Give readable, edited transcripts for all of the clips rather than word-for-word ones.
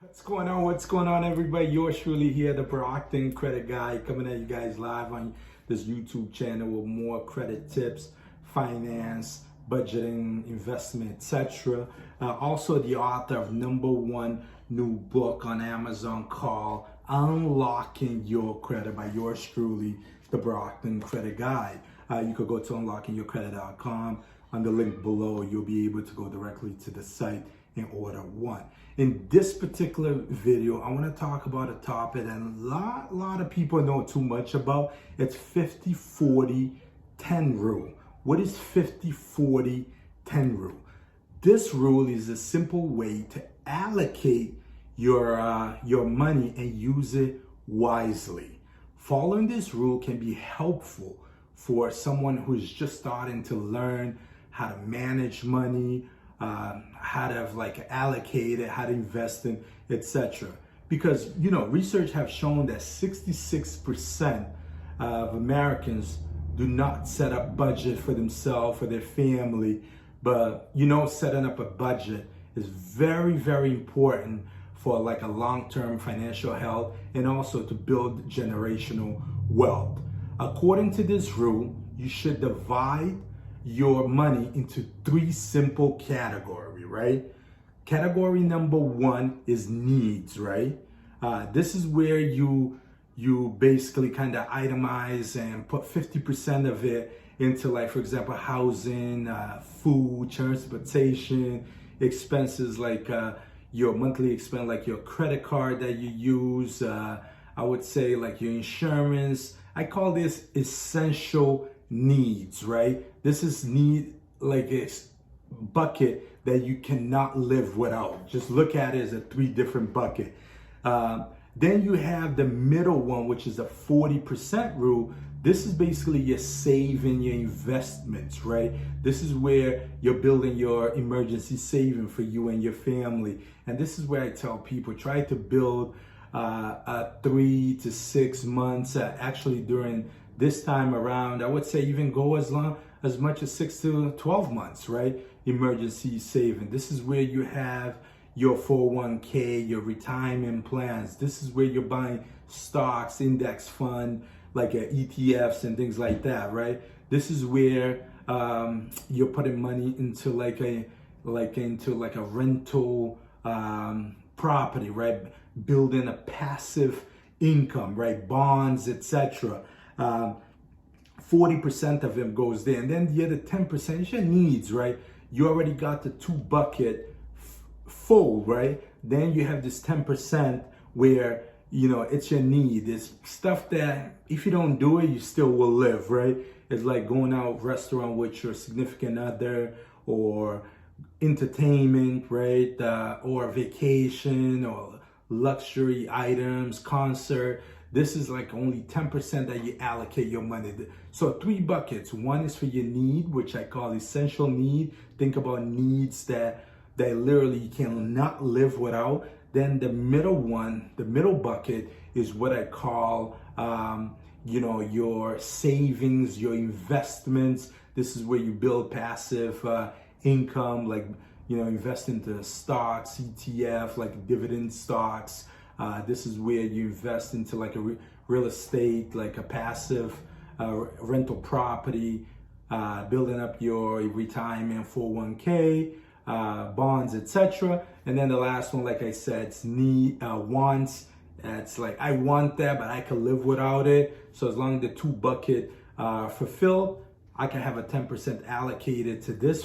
What's going on? What's going on, everybody? Yours truly here, the Brockton Credit Guy, coming at you guys live on this YouTube channel with more credit tips, finance, budgeting, investment, etc. Also, the author of #1 new book on Amazon called Unlocking Your Credit by yours truly, the Brockton Credit Guy. You could go to unlockingyourcredit.com. On the link below, you'll be able to go directly to the site and order one. In this particular video, I want to talk about a topic that a lot of people know too much about. It's 50-40-10 rule. What is 50-40-10 rule? This rule is a simple way to allocate your money and use it wisely. Following this rule can be helpful for someone who's just starting to learn how to manage money, how to allocate it, how to invest in, etc. Because research have shown that 66% of Americans do not set up budget for themselves, for their family. But setting up a budget is very, very important for a long-term financial health and also to build generational wealth. According to this rule, you should divide your money into 3 simple categories, right? Category number 1 is needs, right? This is where you basically kind of itemize and put 50% of it into, for example, housing, food, transportation, expenses your monthly expense, like your credit card that you use. I would say your insurance. I call this essential needs, right? This is a bucket that you cannot live without. Just look at it as a 3 different bucket. Then you have the middle one, which is a 40% rule. This is basically your saving, your investments, right? This is where you're building your emergency saving for you and your family. And this is where I tell people, try to build 3 to 6 months, actually during this time around. I would say even go as much as 6 to 12 months, right? Emergency saving. This is where you have your 401k, your retirement plans. This is where you're buying stocks, index fund, ETFs and things like that, right? This is where you're putting money into a rental property, right? Building a passive income, right? Bonds, etc. 40% of them goes there, and then the other 10% is your needs, right? You already got the 2 bucket full, right? Then you have this 10% where it's your need. It's stuff that if you don't do it, you still will live, right? It's like going out restaurant with your significant other, or entertainment, right? Or vacation, or luxury items, concert. This is only 10% that you allocate your money. So 3 buckets. One is for your need, which I call essential need. Think about needs that literally you cannot live without. Then the middle one, the middle bucket, is what I call your savings, your investments. This is where you build passive income, invest into stocks, ETF, dividend stocks. This is where you invest into a real estate, a passive rental property, building up your retirement 401k, bonds, etc. And then the last one, like I said, it's wants. It's I want that, but I can live without it. So as long as the 2 bucket fulfilled, I can have a 10% allocated to this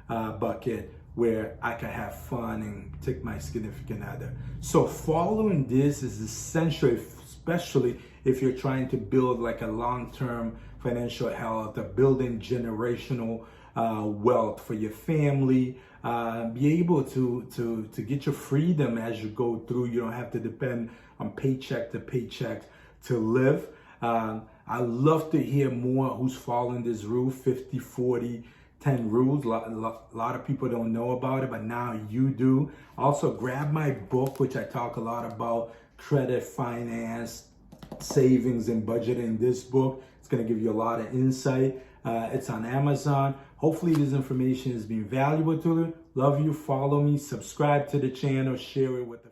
bucket where I can have fun and take my significant other. So following this is essential, especially if you're trying to build a long-term financial health, building generational wealth for your family. Be able to get your freedom as you go through. You don't have to depend on paycheck to paycheck to live. I love to hear more who's following this rule, 50-40-10 rules. A lot of people don't know about it, but now you do. Also, grab my book, which I talk a lot about credit, finance, savings, and budgeting. This book, it's going to give you a lot of insight. It's on Amazon. Hopefully this information has been valuable to you. Love you. Follow me. Subscribe to the channel. Share it with the